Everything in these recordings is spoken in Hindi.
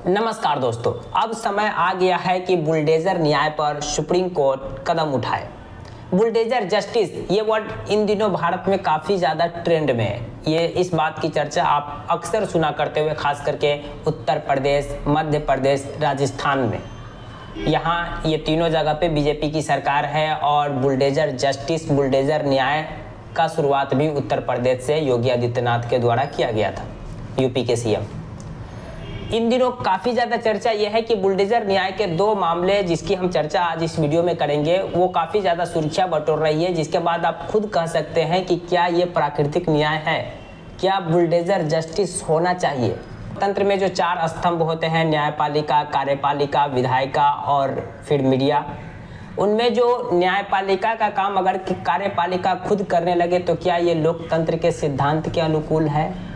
नमस्कार दोस्तों, अब समय आ गया है कि बुलडोजर न्याय पर सुप्रीम कोर्ट कदम उठाए। बुलडोजर जस्टिस ये वर्ड इन दिनों भारत में काफ़ी ज़्यादा ट्रेंड में है। ये इस बात की चर्चा आप अक्सर सुना करते हुए, खास करके उत्तर प्रदेश, मध्य प्रदेश, राजस्थान में। यहाँ ये तीनों जगह पे बीजेपी की सरकार है और बुलडोजर जस्टिस, बुलडोजर न्याय का शुरुआत भी उत्तर प्रदेश से योगी आदित्यनाथ के द्वारा किया गया था, यूपी के सीएम। इन दिनों काफ़ी ज़्यादा चर्चा यह है कि बुलडोजर न्याय के दो मामले जिसकी हम चर्चा आज इस वीडियो में करेंगे, वो काफ़ी ज़्यादा सुर्खियाँ बटोर रही है, जिसके बाद आप खुद कह सकते हैं कि क्या ये प्राकृतिक न्याय है, क्या बुलडोजर जस्टिस होना चाहिए। तंत्र में जो चार स्तंभ होते हैं, न्यायपालिका, कार्यपालिका, विधायिका और फिर मीडिया, उनमें जो न्यायपालिका का काम अगर कार्यपालिका खुद करने लगे तो क्या ये लोकतंत्र के सिद्धांत के अनुकूल है।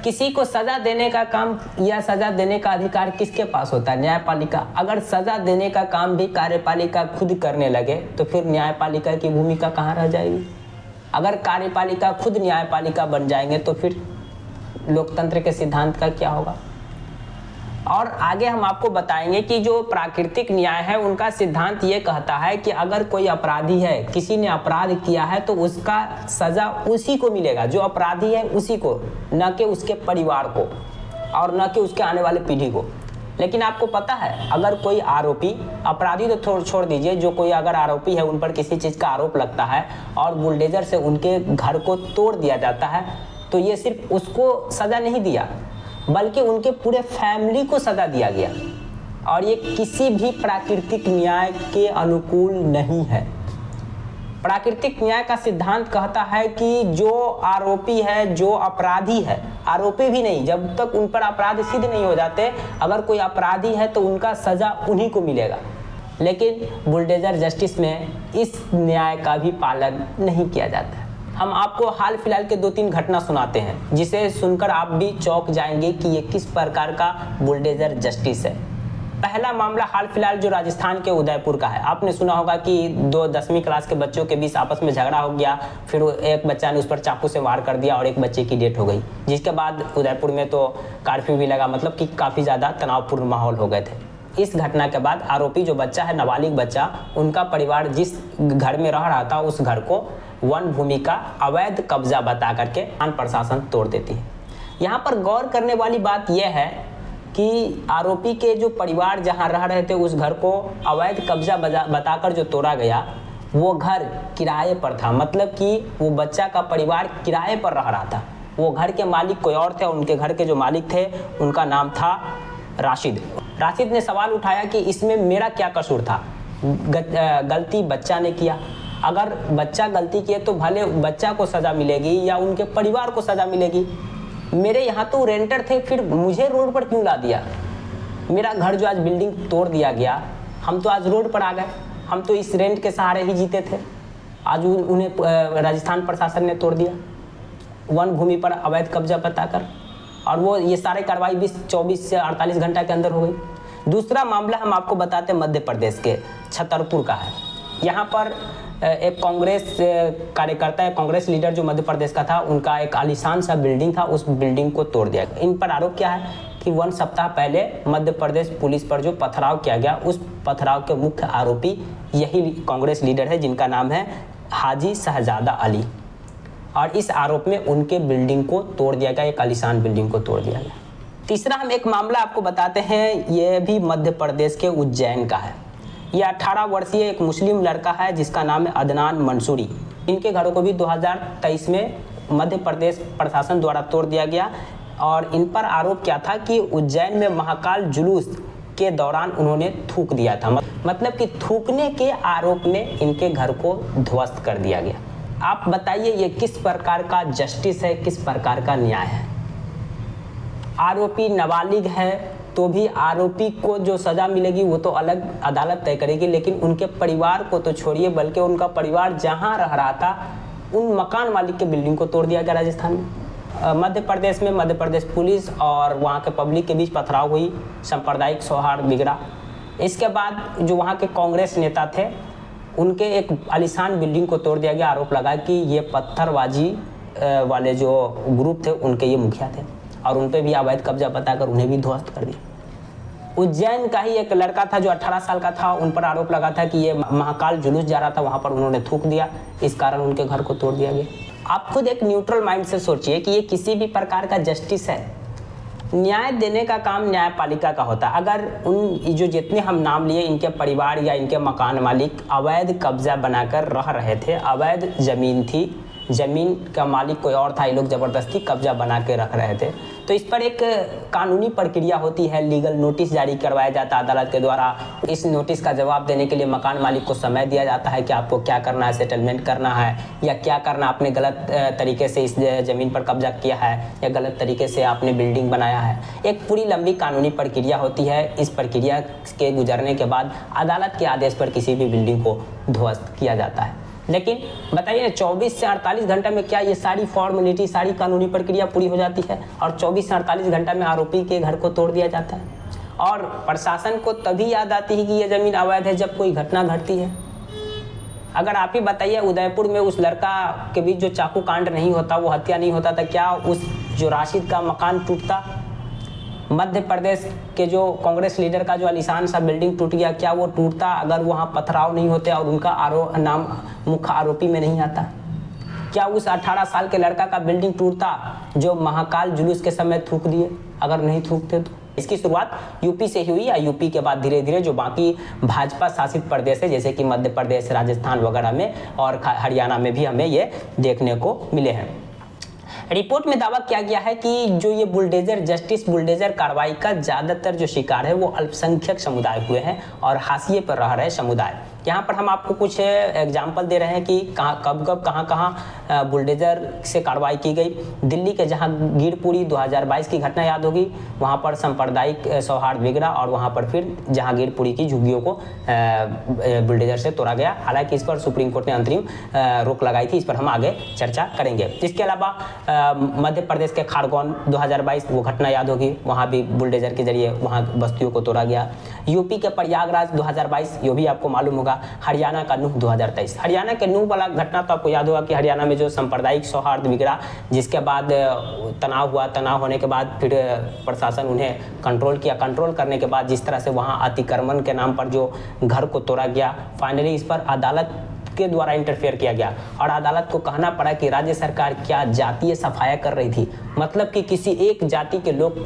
किसी को सजा देने का काम या सजा देने का अधिकार किसके पास होता है? न्यायपालिका। अगर सजा देने का काम भी कार्यपालिका खुद करने लगे तो फिर न्यायपालिका की भूमिका कहाँ रह जाएगी। अगर कार्यपालिका खुद न्यायपालिका बन जाएंगे तो फिर लोकतंत्र के सिद्धांत का क्या होगा। और आगे हम आपको बताएंगे कि जो प्राकृतिक न्याय है उनका सिद्धांत ये कहता है कि अगर कोई अपराधी है, किसी ने अपराध किया है तो उसका सजा उसी को मिलेगा, जो अपराधी है उसी को, न कि उसके परिवार को और न कि उसके आने वाले पीढ़ी को। लेकिन आपको पता है, अगर कोई आरोपी, अपराधी तो छोड़ दीजिए, जो कोई अगर आरोपी है, उन पर किसी चीज़ का आरोप लगता है और बुलडोजर से उनके घर को तोड़ दिया जाता है, तो ये सिर्फ उसको सज़ा नहीं दिया बल्कि उनके पूरे फैमिली को सजा दिया गया। और ये किसी भी प्राकृतिक न्याय के अनुकूल नहीं है। प्राकृतिक न्याय का सिद्धांत कहता है कि जो आरोपी है, जो अपराधी है, आरोपी भी नहीं, जब तक उन पर अपराध सिद्ध नहीं हो जाते, अगर कोई अपराधी है तो उनका सजा उन्हीं को मिलेगा। लेकिन बुलडोजर जस्टिस में इस न्याय का भी पालन नहीं किया जाता है। हम आपको हाल फिलहाल के 2-3 घटना सुनाते हैं, जिसे सुनकर आप भी चौंक जाएंगे कि ये किस प्रकार का बुलडोजर जस्टिस है। पहला मामला हाल फिलहाल जो राजस्थान के उदयपुर का है। आपने सुना होगा कि 10वीं क्लास के बच्चों के बीच आपस में झगड़ा हो गया, फिर एक बच्चा ने उस पर चाकू से वार कर दिया और एक बच्चे की डेथ हो गई, जिसके बाद उदयपुर में तो कर्फ्यू भी लगा, मतलब कि काफ़ी ज़्यादा तनावपूर्ण माहौल हो गए थे। इस घटना के बाद आरोपी जो बच्चा है, नाबालिग बच्चा, उनका परिवार जिस घर में रह रहा था उस घर को वन भूमि का अवैध कब्जा बता करके प्रशासन तोड़ देती है। यहाँ पर गौर करने वाली बात यह है कि आरोपी के जो परिवार जहाँ रह रहे थे उस घर को अवैध कब्जा बताकर जो तोड़ा गया, वो घर किराए पर था। मतलब कि वो बच्चा का परिवार किराए पर रह रहा था। वो घर के मालिक कोई और थे, उनके घर के जो मालिक थे उनका नाम था राशिद। राशिद ने सवाल उठाया कि इसमें मेरा क्या कसूर था, गलती बच्चा ने किया। अगर बच्चा गलती किए तो भले बच्चा को सज़ा मिलेगी या उनके परिवार को सज़ा मिलेगी। मेरे यहाँ तो रेंटर थे, फिर मुझे रोड पर क्यों ला दिया। मेरा घर जो आज बिल्डिंग तोड़ दिया गया, हम तो आज रोड पर आ गए, हम तो इस रेंट के सहारे ही जीते थे, आज उन्हें राजस्थान प्रशासन ने तोड़ दिया वन भूमि पर अवैध कब्जा बताकर। और वो ये सारे कार्रवाई 24 से 48 घंटा के अंदर हो गई। दूसरा मामला हम आपको बताते मध्य प्रदेश के छतरपुर का है। यहाँ पर एक कांग्रेस कार्यकर्ता, कांग्रेस लीडर जो मध्य प्रदेश का था, उनका एक आलीशान सा बिल्डिंग था, उस बिल्डिंग को तोड़ दिया गया। इन पर आरोप क्या है कि 1 सप्ताह पहले मध्य प्रदेश पुलिस पर जो पथराव किया गया, उस पथराव के मुख्य आरोपी यही कांग्रेस लीडर है, जिनका नाम है हाजी शहजादा अली। और इस आरोप में उनके बिल्डिंग को तोड़ दिया गया, एक आलीशान बिल्डिंग को तोड़ दिया गया। तीसरा हम एक मामला आपको बताते हैं, यह भी मध्य प्रदेश के उज्जैन का है। यह 18 वर्षीय एक मुस्लिम लड़का है जिसका नाम है अदनान मंसूरी। इनके घरों को भी 2023 में मध्य प्रदेश प्रशासन द्वारा तोड़ दिया गया। और इन पर आरोप क्या था कि उज्जैन में महाकाल जुलूस के दौरान उन्होंने थूक दिया था। मतलब कि थूकने के आरोप में इनके घर को ध्वस्त कर दिया गया। आप बताइए ये किस प्रकार का जस्टिस है, किस प्रकार का न्याय है। आरोपी नाबालिग है तो भी आरोपी को जो सज़ा मिलेगी वो तो अलग अदालत तय करेगी, लेकिन उनके परिवार को तो छोड़िए, बल्कि उनका परिवार जहाँ रह रहा था उन मकान मालिक के बिल्डिंग को तोड़ दिया गया राजस्थान में। मध्य प्रदेश में मध्य प्रदेश पुलिस और वहाँ के पब्लिक के बीच पथराव हुई, सांप्रदायिक सौहार्द बिगड़ा। इसके बाद जो वहाँ के कांग्रेस नेता थे, उनके एक आलीशान बिल्डिंग को तोड़ दिया गया। आरोप लगा कि ये पत्थरबाजी वाले जो ग्रुप थे उनके ये मुखिया थे। और उन पर भी अवैध कब्जा बताकर उन्हें भी ध्वस्त कर दिया। उज्जैन का ही एक लड़का था जो 18 साल का था, उन पर आरोप लगा था कि ये महाकाल जुलूस जा रहा था, वहाँ पर उन्होंने थूक दिया, इस कारण उनके घर को तोड़ दिया गया। आप खुद एक न्यूट्रल माइंड से सोचिए कि ये किसी भी प्रकार का जस्टिस है। न्याय देने का काम न्यायपालिका का होता है। अगर उन जो जितने हम नाम लिए, इनके परिवार या इनके मकान मालिक अवैध कब्जा बनाकर रह रहे थे, अवैध ज़मीन थी, ज़मीन का मालिक कोई और था, ये लोग ज़बरदस्ती कब्जा बना के रख रहे थे, तो इस पर एक कानूनी प्रक्रिया होती है, लीगल नोटिस जारी करवाया जाता है अदालत के द्वारा। इस नोटिस का जवाब देने के लिए मकान मालिक को समय दिया जाता है कि आपको क्या करना है, सेटलमेंट करना है या क्या करना, आपने गलत तरीके से इस ज़मीन पर कब्जा किया है या गलत तरीके से आपने बिल्डिंग बनाया है। एक पूरी लंबी कानूनी प्रक्रिया होती है। इस प्रक्रिया के गुजरने के बाद अदालत के आदेश पर किसी भी बिल्डिंग को ध्वस्त किया जाता है। लेकिन बताइए 24 से 48 घंटे में क्या ये सारी फॉर्मेलिटी, सारी कानूनी प्रक्रिया पूरी हो जाती है और 24 से 48 घंटे में आरोपी के घर को तोड़ दिया जाता है? और प्रशासन को तभी याद आती है कि ये ज़मीन अवैध है जब कोई घटना घटती है। अगर आप ही बताइए, उदयपुर में उस लड़का के बीच जो चाकू कांड नहीं होता, वो हत्या नहीं होता था, क्या उस जो राशिद का मकान टूटता? मध्य प्रदेश के जो कांग्रेस लीडर का जो आलीशान सा बिल्डिंग टूट गया, क्या वो टूटता अगर वहाँ पथराव नहीं होते और उनका नाम मुख्य आरोपी में नहीं आता? क्या उस 18 साल के लड़का का बिल्डिंग टूटता जो महाकाल जुलूस के समय थूक दिए, अगर नहीं थूकते तो? इसकी शुरुआत यूपी से हुई या यूपी के बाद धीरे धीरे जो बाकी भाजपा शासित प्रदेश है जैसे कि मध्य प्रदेश, राजस्थान वगैरह में और हरियाणा में भी हमें ये देखने को मिले हैं। रिपोर्ट में दावा किया गया है कि जो ये बुलडोजर जस्टिस बुलडोजर कार्रवाई का ज़्यादातर जो शिकार है वो अल्पसंख्यक समुदाय हुए हैं और हाशिए पर रह रहे समुदाय। यहाँ पर हम आपको कुछ एग्जाम्पल दे रहे हैं कि कब कहाँ बुलडोजर से कार्रवाई की गई। दिल्ली के जहाँ गिरपुरी 2022 की घटना याद होगी, वहाँ पर सांप्रदायिक सौहार्द बिगड़ा और वहाँ पर फिर जहाँ गिरपुरी की झुग्गियों को बुलडोजर से तोड़ा गया। हालांकि इस पर सुप्रीम कोर्ट ने अंतरिम रोक लगाई थी, इस पर हम आगे चर्चा करेंगे। इसके अलावा मध्य प्रदेश के खारगोन 2022 वो घटना याद होगी, वहाँ भी बुलडोजर के जरिए वहाँ बस्तियों को तोड़ा गया। यूपी के प्रयागराज 2022, ये भी आपको मालूम होगा। हरियाणा का नूह 2023, हरियाणा के नूह वाला घटना तो आपको याद होगा कि हरियाणा में जो सांप्रदायिक सौहार्द बिगड़ा, जिसके बाद तनाव हुआ, तनाव होने के बाद फिर प्रशासन उन्हें कंट्रोल किया, कंट्रोल करने के बाद जिस तरह से वहाँ अतिक्रमण के नाम पर जो घर को तोड़ा गया, फाइनली इस पर अदालत के द्वारा इंटरफेयर किया गया और अदालत को कहना पड़ा कि राज्य सरकार क्या जातीय सफाया कर रही थी, मतलब कि किसी एक जाति के लोग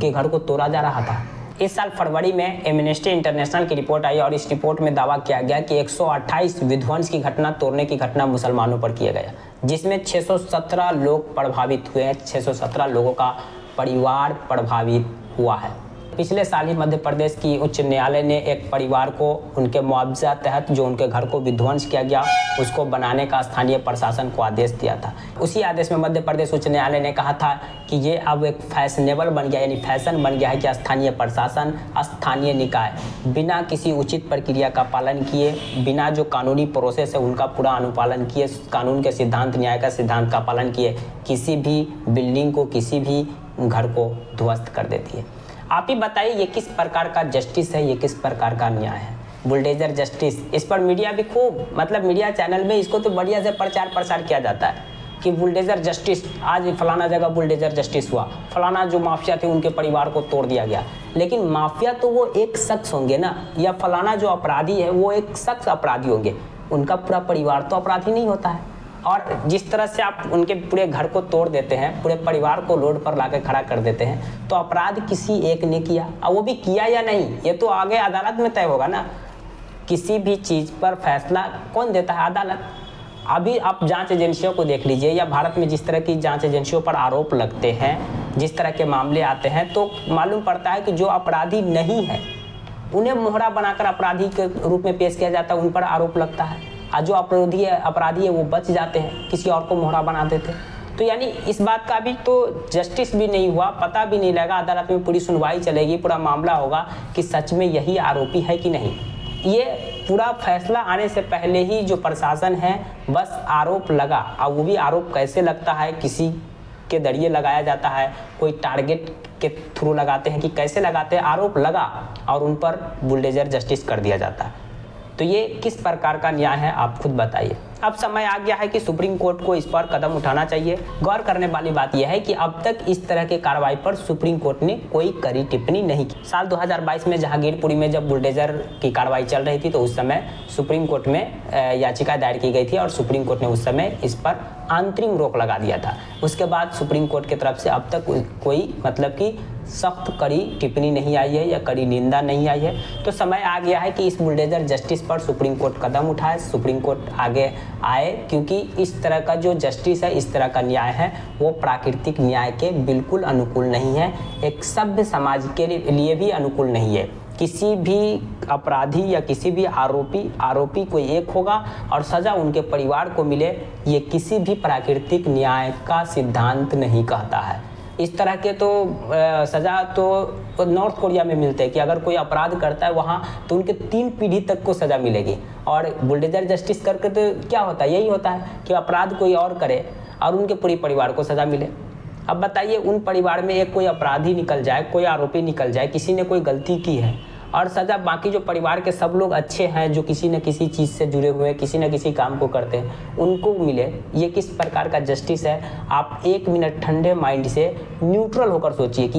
के घर को तोड़ा जा रहा था। इस साल फरवरी में एमनेस्टी इंटरनेशनल की रिपोर्ट आई और इस रिपोर्ट में दावा किया गया कि 128 विध्वंस की घटना, तोड़ने की घटना मुसलमानों पर किया गया, जिसमें 617 लोग प्रभावित हुए हैं, 617 लोगों का परिवार प्रभावित हुआ है। पिछले साल ही मध्य प्रदेश की उच्च न्यायालय ने एक परिवार को उनके मुआवजा तहत जो उनके घर को विध्वंस किया गया उसको बनाने का स्थानीय प्रशासन को आदेश दिया था। उसी आदेश में मध्य प्रदेश उच्च न्यायालय ने कहा था कि ये अब एक फैशनेबल बन गया, यानी फैशन बन गया है कि स्थानीय प्रशासन, स्थानीय निकाय बिना किसी उचित प्रक्रिया का पालन किए, बिना जो कानूनी प्रोसेस है उनका पूरा अनुपालन किए, कानून के सिद्धांत, न्याय का सिद्धांत का पालन किए, किसी भी बिल्डिंग को, किसी भी घर को ध्वस्त कर देती है। आप ही बताइए ये किस प्रकार का जस्टिस है, ये किस प्रकार का न्याय है? बुलडोजर जस्टिस, इस पर मीडिया भी खूब, मतलब मीडिया चैनल में इसको तो बढ़िया से प्रचार प्रसार किया जाता है कि बुलडोजर जस्टिस, आज फलाना जगह बुलडोजर जस्टिस हुआ, फलाना जो माफिया थे उनके परिवार को तोड़ दिया गया। लेकिन माफिया तो वो एक शख्स होंगे ना, या फलाना जो अपराधी है वो एक शख्स अपराधी होंगे, उनका पूरा परिवार तो अपराधी नहीं होता है। और जिस तरह से आप उनके पूरे घर को तोड़ देते हैं, पूरे परिवार को रोड पर लाकर खड़ा कर देते हैं, तो अपराध किसी एक ने किया, और वो भी किया या नहीं ये तो आगे अदालत में तय होगा ना। किसी भी चीज़ पर फैसला कौन देता है? अदालत। अभी आप जांच एजेंसियों को देख लीजिए, या भारत में जिस तरह की जांच एजेंसियों पर आरोप लगते हैं, जिस तरह के मामले आते हैं, तो मालूम पड़ता है कि जो अपराधी नहीं है उन्हें मोहरा बनाकर अपराधी के रूप में पेश किया जाता है, उन पर आरोप लगता है, और जो अपराधी है वो बच जाते हैं, किसी और को मोहरा बना देते हैं। तो यानी इस बात का भी तो जस्टिस भी नहीं हुआ, पता भी नहीं लगा, अदालत में पूरी सुनवाई चलेगी, पूरा मामला होगा कि सच में यही आरोपी है कि नहीं। ये पूरा फैसला आने से पहले ही जो प्रशासन है बस आरोप लगा, और वो भी आरोप कैसे लगता है, किसी के जरिए लगाया जाता है, कोई टारगेट के थ्रू लगाते हैं कि कैसे लगाते हैं, आरोप लगा और उन पर बुलडोजर जस्टिस कर दिया जाता है। तो ये किस प्रकार का न्याय है, आप खुद बताइए। अब समय आ गया है कि सुप्रीम कोर्ट को इस पर कदम उठाना चाहिए। गौर करने वाली बात यह है कि अब तक इस तरह के कार्रवाई पर सुप्रीम कोर्ट ने कोई कड़ी टिप्पणी नहीं की। साल 2022 में जहांगीरपुरी में जब बुलडोजर की कार्रवाई चल रही थी तो उस समय सुप्रीम कोर्ट में याचिका दायर की गई थी और सुप्रीम कोर्ट ने उस समय इस पर अंतरिम रोक लगा दिया था। उसके बाद सुप्रीम कोर्ट की तरफ से अब तक कोई मतलब कि सख्त कड़ी टिप्पणी नहीं आई है या कड़ी निंदा नहीं आई है। तो समय आ गया है कि इस बुलडोजर जस्टिस पर सुप्रीम कोर्ट कदम उठाए, सुप्रीम कोर्ट आगे आए, क्योंकि इस तरह का जो जस्टिस है, इस तरह का न्याय है, वो प्राकृतिक न्याय के बिल्कुल अनुकूल नहीं है, एक सभ्य समाज के लिए भी अनुकूल नहीं है। किसी भी अपराधी या किसी भी आरोपी कोई एक होगा और सज़ा उनके परिवार को मिले, ये किसी भी प्राकृतिक न्याय का सिद्धांत नहीं कहता है। इस तरह के तो सज़ा तो नॉर्थ कोरिया में मिलते हैं कि अगर कोई अपराध करता है वहाँ तो उनके 3 पीढ़ी तक को सज़ा मिलेगी। और बुलडोजर जस्टिस करके तो क्या होता है, यही होता है कि अपराध कोई और करे और उनके पूरे परिवार को सज़ा मिले। अब बताइए, उन परिवार में एक कोई अपराधी निकल जाए, कोई आरोपी निकल जाए, किसी ने कोई गलती की है और सज़ा बाकी जो परिवार के सब लोग अच्छे हैं, जो किसी न किसी चीज़ से जुड़े हुए हैं, किसी न किसी काम को करते हैं, उनको मिले, ये किस प्रकार का जस्टिस है? आप 1 मिनट ठंडे माइंड से न्यूट्रल होकर सोचिए कि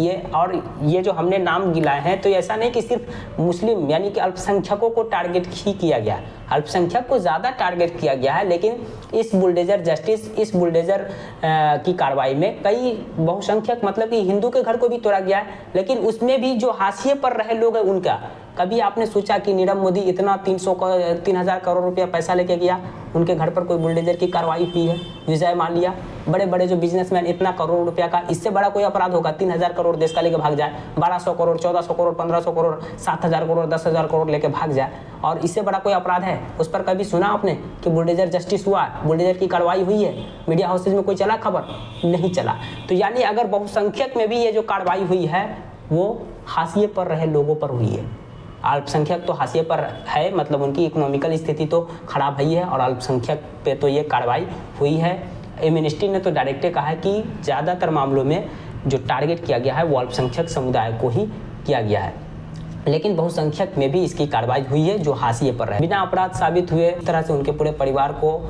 ये जो हमने नाम गिलाए हैं तो ऐसा नहीं कि सिर्फ मुस्लिम यानी कि अल्पसंख्यकों को टारगेट ही किया गया, अल्पसंख्यक को ज़्यादा टारगेट किया गया है। लेकिन इस बुलडोजर जस्टिस, इस बुलडोजर की कार्रवाई में कई बहुसंख्यक मतलब कि हिंदू के घर को भी तोड़ा गया है, लेकिन उसमें भी जो हाशिए पर रहे लोग हैं उनका। कभी आपने सोचा कि नीरव मोदी इतना 3,000 करोड़ रुपया पैसा लेके गया, उनके घर पर कोई बुलडोजर की कार्रवाई हुई है? विजय माल्या, बड़े बड़े जो बिजनेसमैन, इतना करोड़ रुपया का, इससे बड़ा कोई अपराध होगा? 3,000 करोड़ देश का लेके भाग जाए, 1,200 करोड़, 1,400 करोड़, 1,500 करोड़, 7,000 करोड़, 10,000 करोड़ लेके भाग जाए, और इससे बड़ा कोई अपराध है? उस पर कभी सुना आपने कि बुलडोजर जस्टिस हुआ, बुलडोजर की कार्रवाई हुई है? मीडिया हाउसेज में कोई चला खबर? नहीं चला। तो यानी अगर बहुसंख्यक में भी ये जो कार्रवाई हुई है वो हाशिए पर रहे लोगों पर हुई है। अल्पसंख्यक तो हाशिए पर है, मतलब उनकी इकोनॉमिकल स्थिति तो खराब ही है, और अल्पसंख्यक पे तो ये कार्रवाई हुई है। एमनेस्टी ने तो डायरेक्ट कहा है कि ज़्यादातर मामलों में जो टारगेट किया गया है वो अल्पसंख्यक समुदाय को ही किया गया है, लेकिन बहुसंख्यक में भी इसकी कार्रवाई हुई है जो हाशिए पर है। बिना अपराध साबित हुए इस तरह से उनके पूरे परिवार को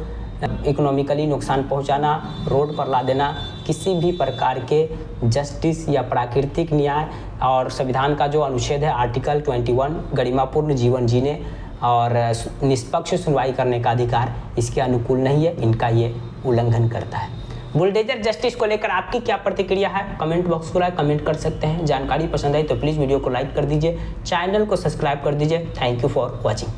इकोनॉमिकली नुकसान पहुंचाना, रोड पर ला देना, किसी भी प्रकार के जस्टिस या प्राकृतिक न्याय और संविधान का जो अनुच्छेद है आर्टिकल 21 गरिमापूर्ण जीवन जीने और निष्पक्ष सुनवाई करने का अधिकार, इसके अनुकूल नहीं है, इनका ये उल्लंघन करता है। बुलडोजर जस्टिस को लेकर आपकी क्या प्रतिक्रिया है? कमेंट बॉक्स खुला है, कमेंट कर सकते हैं। जानकारी पसंद आई तो प्लीज़ वीडियो को लाइक कर दीजिए, चैनल को सब्सक्राइब कर दीजिए। Thank you for watching.